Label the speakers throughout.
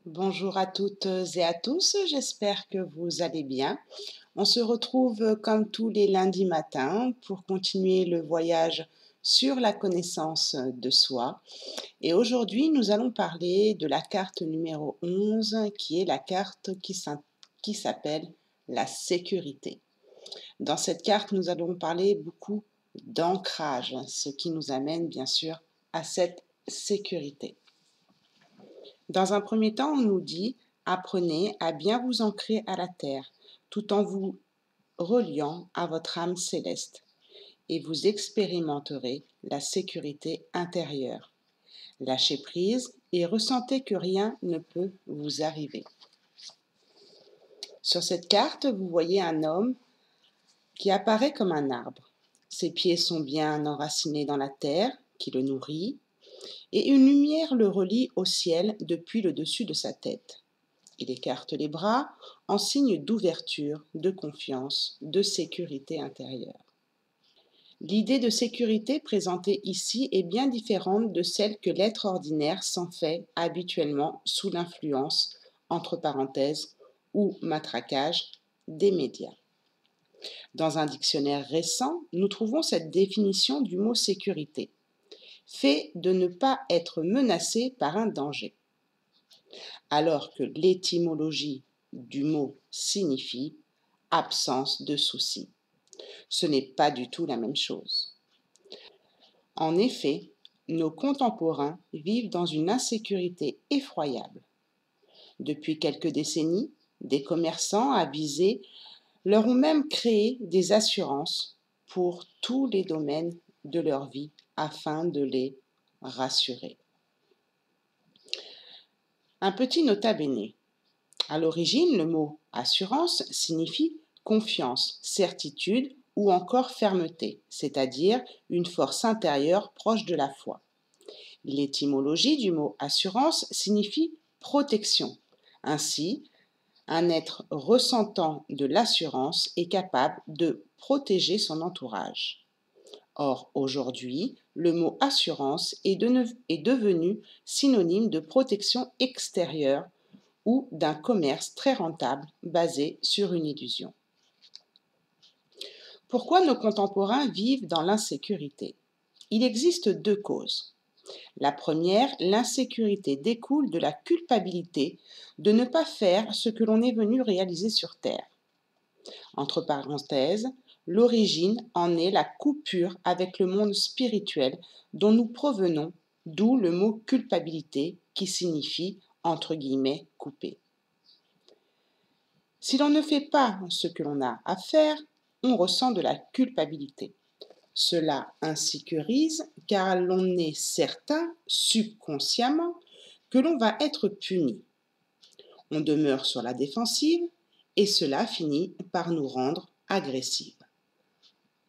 Speaker 1: Bonjour à toutes et à tous, j'espère que vous allez bien. On se retrouve comme tous les lundis matins pour continuer le voyage sur la connaissance de soi. Et aujourd'hui, nous allons parler de la carte numéro 11, qui est la carte qui s'appelle la sécurité. Dans cette carte, nous allons parler beaucoup d'ancrage, ce qui nous amène bien sûr à cette sécurité. Dans un premier temps, on nous dit: apprenez à bien vous ancrer à la terre, tout en vous reliant à votre âme céleste, et vous expérimenterez la sécurité intérieure. Lâchez prise et ressentez que rien ne peut vous arriver. Sur cette carte, vous voyez un homme qui apparaît comme un arbre. Ses pieds sont bien enracinés dans la terre qui le nourrit, et une lumière le relie au ciel depuis le dessus de sa tête. Il écarte les bras en signe d'ouverture, de confiance, de sécurité intérieure. L'idée de sécurité présentée ici est bien différente de celle que l'être ordinaire s'en fait habituellement sous l'influence, entre parenthèses, ou matraquage des médias. Dans un dictionnaire récent, nous trouvons cette définition du mot sécurité: fait de ne pas être menacé par un danger, alors que l'étymologie du mot signifie absence de soucis. Ce n'est pas du tout la même chose. En effet, nos contemporains vivent dans une insécurité effroyable. Depuis quelques décennies, des commerçants avisés leur ont même créé des assurances pour tous les domaines de leur vie afin de les rassurer. Un petit nota bene. À l'origine, le mot assurance signifie confiance, certitude ou encore fermeté, c'est-à-dire une force intérieure proche de la foi. L'étymologie du mot assurance signifie protection. Ainsi, un être ressentant de l'assurance est capable de protéger son entourage. Or, aujourd'hui, le mot assurance est devenu synonyme de protection extérieure ou d'un commerce très rentable basé sur une illusion. Pourquoi nos contemporains vivent dans l'insécurité? Il existe deux causes. La première, l'insécurité découle de la culpabilité de ne pas faire ce que l'on est venu réaliser sur Terre. Entre parenthèses, l'origine en est la coupure avec le monde spirituel dont nous provenons, d'où le mot culpabilité qui signifie, entre guillemets, couper. Si l'on ne fait pas ce que l'on a à faire, on ressent de la culpabilité. Cela insécurise car l'on est certain, subconsciemment, que l'on va être puni. On demeure sur la défensive et cela finit par nous rendre agressives.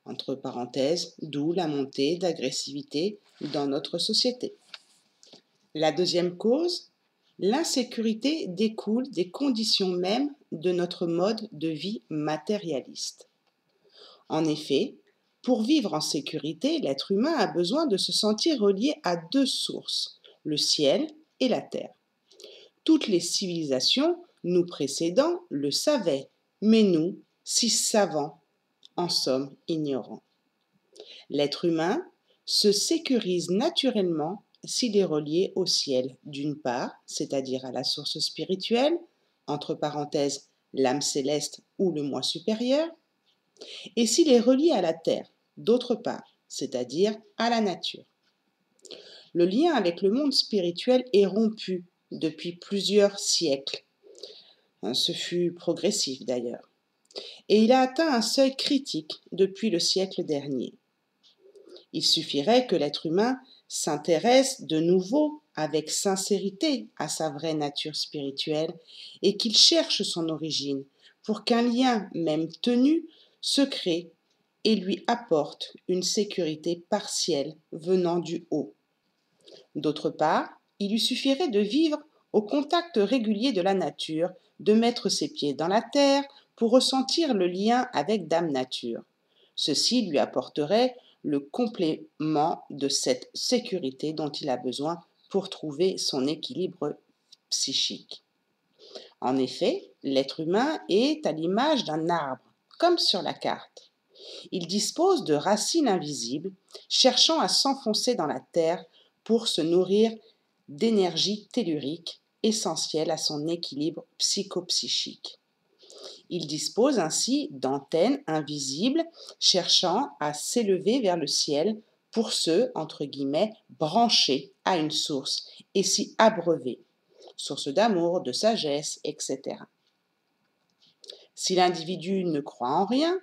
Speaker 1: Entre parenthèses, d'où la montée d'agressivité dans notre société. La deuxième cause, l'insécurité découle des conditions mêmes de notre mode de vie matérialiste. En effet, pour vivre en sécurité, l'être humain a besoin de se sentir relié à deux sources, le ciel et la terre. Toutes les civilisations nous précédant le savaient, mais nous, si savants, en sommes ignorants. L'être humain se sécurise naturellement s'il est relié au ciel, d'une part, c'est-à-dire à la source spirituelle, entre parenthèses, l'âme céleste ou le moi supérieur, et s'il est relié à la terre, d'autre part, c'est-à-dire à la nature. Le lien avec le monde spirituel est rompu depuis plusieurs siècles. Ce fut progressif d'ailleurs. Et il a atteint un seuil critique depuis le siècle dernier. Il suffirait que l'être humain s'intéresse de nouveau avec sincérité à sa vraie nature spirituelle et qu'il cherche son origine pour qu'un lien, même tenu, se crée et lui apporte une sécurité partielle venant du haut. D'autre part, il lui suffirait de vivre au contact régulier de la nature, de mettre ses pieds dans la terre pour ressentir le lien avec Dame Nature. Ceci lui apporterait le complément de cette sécurité dont il a besoin pour trouver son équilibre psychique. En effet, l'être humain est à l'image d'un arbre, comme sur la carte. Il dispose de racines invisibles, cherchant à s'enfoncer dans la terre pour se nourrir d'énergie tellurique, essentielle à son équilibre psychopsychique. Il dispose ainsi d'antennes invisibles cherchant à s'élever vers le ciel pour se, entre guillemets, brancher à une source et s'y abreuver, source d'amour, de sagesse, etc. Si l'individu ne croit en rien,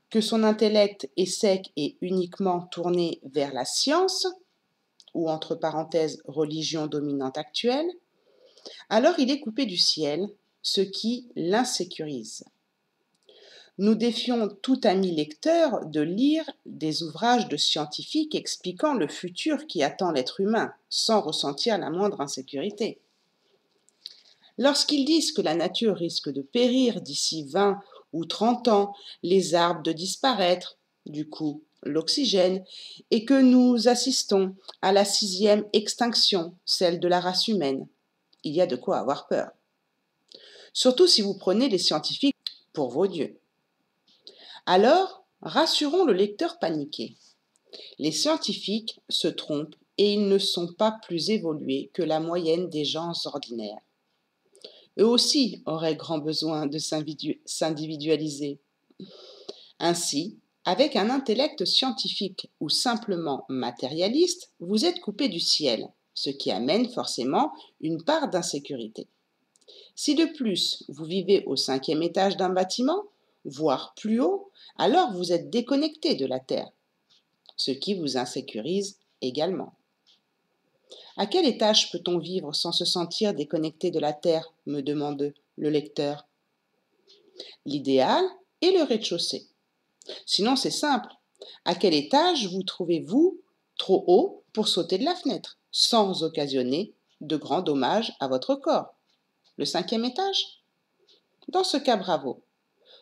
Speaker 1: que son intellect est sec et uniquement tourné vers la science, ou entre parenthèses religion dominante actuelle, alors il est coupé du ciel, ce qui l'insécurise. Nous défions tout ami lecteur de lire des ouvrages de scientifiques expliquant le futur qui attend l'être humain, sans ressentir la moindre insécurité. Lorsqu'ils disent que la nature risque de périr d'ici 20 ou 30 ans, les arbres de disparaître, du coup l'oxygène, et que nous assistons à la 6e extinction, celle de la race humaine, il y a de quoi avoir peur. Surtout si vous prenez les scientifiques pour vos dieux. Alors, rassurons le lecteur paniqué. Les scientifiques se trompent et ils ne sont pas plus évolués que la moyenne des gens ordinaires. Eux aussi auraient grand besoin de s'individualiser. Ainsi, avec un intellect scientifique ou simplement matérialiste, vous êtes coupé du ciel, ce qui amène forcément une part d'insécurité. Si de plus vous vivez au 5e étage d'un bâtiment, voire plus haut, alors vous êtes déconnecté de la Terre, ce qui vous insécurise également. À quel étage peut-on vivre sans se sentir déconnecté de la Terre, me demande le lecteur. L'idéal est le rez-de-chaussée. Sinon, c'est simple. À quel étage vous trouvez-vous trop haut pour sauter de la fenêtre, sans occasionner de grands dommages à votre corps? Le 5e étage? Dans ce cas, bravo.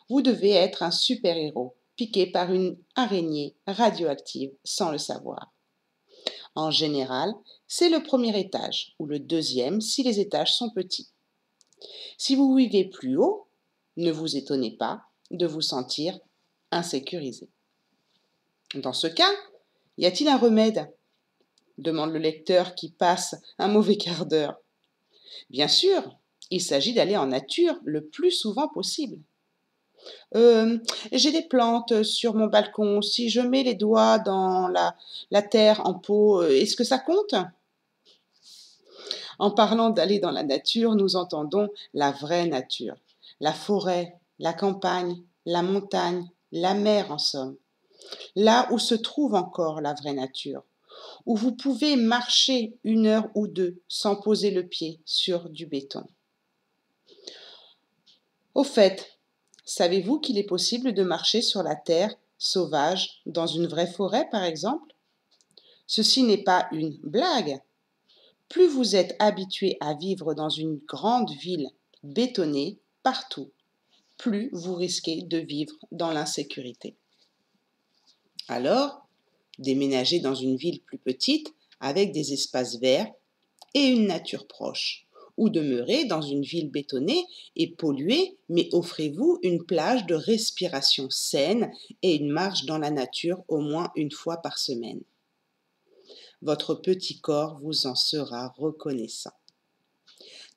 Speaker 1: Vous devez être un super-héros, piqué par une araignée radioactive sans le savoir. En général, c'est le 1er étage ou le 2e si les étages sont petits. Si vous vivez plus haut, ne vous étonnez pas de vous sentir insécurisé. Dans ce cas, y a-t-il un remède? Demande le lecteur qui passe un mauvais quart d'heure. Bien sûr, il s'agit d'aller en nature le plus souvent possible. J'ai des plantes sur mon balcon. Si je mets les doigts dans la terre en pot, est-ce que ça compte? En parlant d'aller dans la nature, nous entendons la vraie nature, la forêt, la campagne, la montagne, la mer en somme. Là où se trouve encore la vraie nature, où vous pouvez marcher 1 heure ou 2 sans poser le pied sur du béton. Au fait, savez-vous qu'il est possible de marcher sur la terre sauvage dans une vraie forêt, par exemple? Ceci n'est pas une blague. Plus vous êtes habitué à vivre dans une grande ville bétonnée partout, plus vous risquez de vivre dans l'insécurité. Alors, déménagez dans une ville plus petite avec des espaces verts et une nature proche, ou demeurez dans une ville bétonnée et polluée, mais offrez-vous une plage de respiration saine et une marche dans la nature au moins 1 fois par semaine. Votre petit corps vous en sera reconnaissant.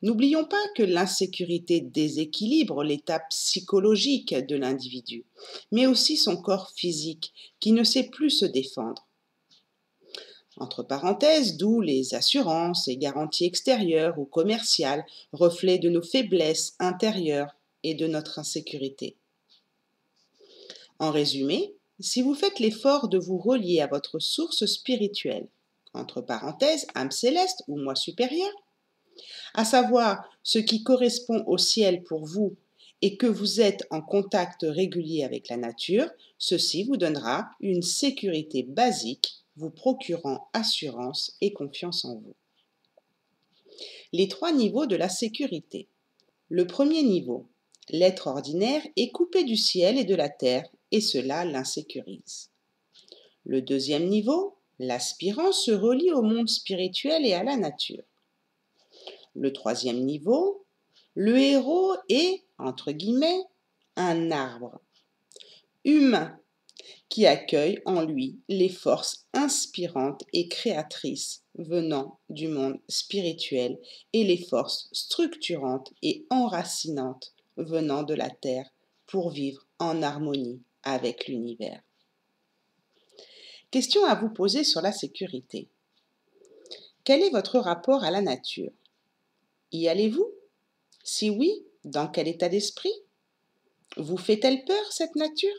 Speaker 1: N'oublions pas que l'insécurité déséquilibre l'état psychologique de l'individu, mais aussi son corps physique qui ne sait plus se défendre. Entre parenthèses, d'où les assurances et garanties extérieures ou commerciales, reflets de nos faiblesses intérieures et de notre insécurité. En résumé, si vous faites l'effort de vous relier à votre source spirituelle, entre parenthèses, âme céleste ou moi supérieur, à savoir ce qui correspond au ciel pour vous et que vous êtes en contact régulier avec la nature, ceci vous donnera une sécurité basique, vous procurant assurance et confiance en vous. Les 3 niveaux de la sécurité. Le premier niveau, l'être ordinaire est coupé du ciel et de la terre et cela l'insécurise. Le deuxième niveau, l'aspirant se relie au monde spirituel et à la nature. Le troisième niveau, le héros est, entre guillemets, un arbre humain qui accueille en lui les forces inspirantes et créatrices venant du monde spirituel et les forces structurantes et enracinantes venant de la Terre pour vivre en harmonie avec l'univers. Question à vous poser sur la sécurité. Quel est votre rapport à la nature? Y allez-vous? Si oui, dans quel état d'esprit? Vous fait-elle peur, cette nature?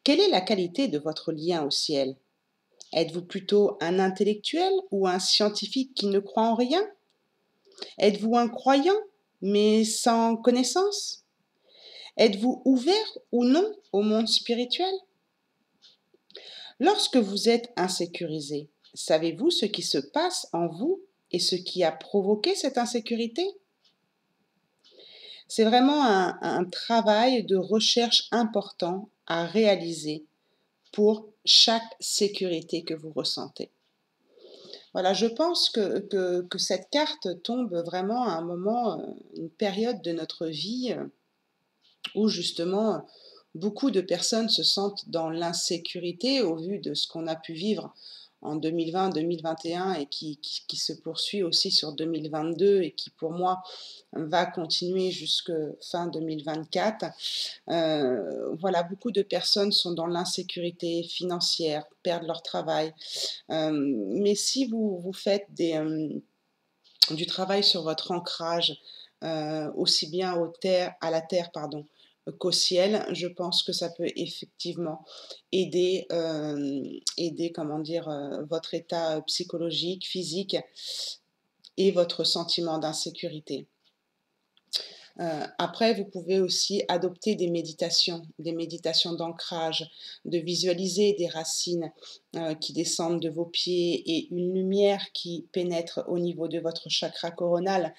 Speaker 1: Quelle est la qualité de votre lien au ciel? Êtes-vous plutôt un intellectuel ou un scientifique qui ne croit en rien? Êtes-vous un croyant, mais sans connaissance? Êtes-vous ouvert ou non au monde spirituel? Lorsque vous êtes insécurisé, savez-vous ce qui se passe en vous et ce qui a provoqué cette insécurité? C'est vraiment un travail de recherche important à réaliser pour chaque sécurité que vous ressentez. Voilà, je pense que cette carte tombe vraiment à un moment, une période de notre vie où justement beaucoup de personnes se sentent dans l'insécurité au vu de ce qu'on a pu vivre en 2020-2021 et qui se poursuit aussi sur 2022 et qui pour moi va continuer jusque fin 2024. Voilà, beaucoup de personnes sont dans l'insécurité financière, perdent leur travail. Mais si vous faites du travail sur votre ancrage, aussi bien à la terre, pardon, qu'au ciel, je pense que ça peut effectivement aider, comment dire, votre état psychologique, physique et votre sentiment d'insécurité. Après, vous pouvez aussi adopter des méditations d'ancrage, de visualiser des racines qui descendent de vos pieds et une lumière qui pénètre au niveau de votre chakra coronal.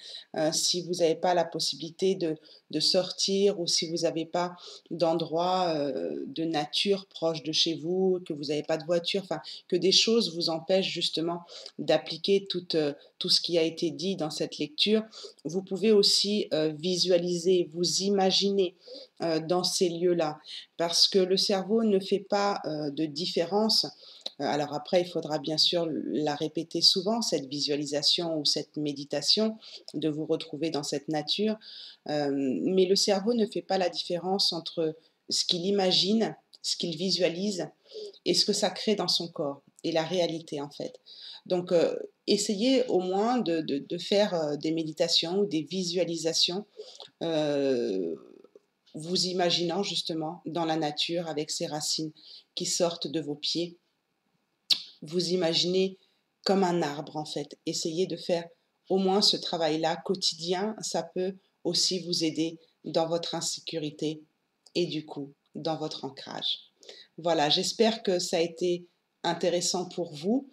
Speaker 1: Si vous n'avez pas la possibilité de sortir ou si vous n'avez pas d'endroit de nature proche de chez vous, que vous n'avez pas de voiture, enfin, que des choses vous empêchent justement d'appliquer tout ce qui a été dit dans cette lecture, vous pouvez aussi visualiser, vous imaginer dans ces lieux-là, parce que le cerveau ne fait pas de différence. Alors après, il faudra bien sûr la répéter souvent, cette visualisation ou cette méditation, de vous retrouver dans cette nature. Mais le cerveau ne fait pas la différence entre ce qu'il imagine, ce qu'il visualise et ce que ça crée dans son corps et la réalité en fait. Donc, essayez au moins de faire des méditations ou des visualisations, euh, vous imaginant justement dans la nature avec ces racines qui sortent de vos pieds. Vous imaginez comme un arbre en fait. Essayez de faire au moins ce travail-là quotidien. Ça peut aussi vous aider dans votre insécurité et du coup dans votre ancrage. Voilà, j'espère que ça a été intéressant pour vous,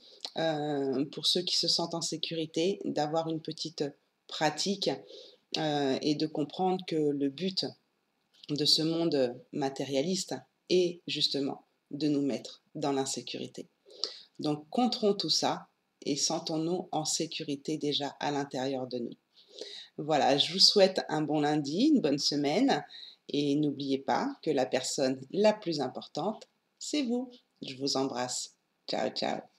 Speaker 1: pour ceux qui se sentent en sécurité, d'avoir une petite pratique et de comprendre que le but de ce monde matérialiste est justement de nous mettre dans l'insécurité. Donc, controns tout ça et sentons-nous en sécurité déjà à l'intérieur de nous. Voilà, je vous souhaite un bon lundi, une bonne semaine et n'oubliez pas que la personne la plus importante, c'est vous. Je vous embrasse. Ciao, ciao.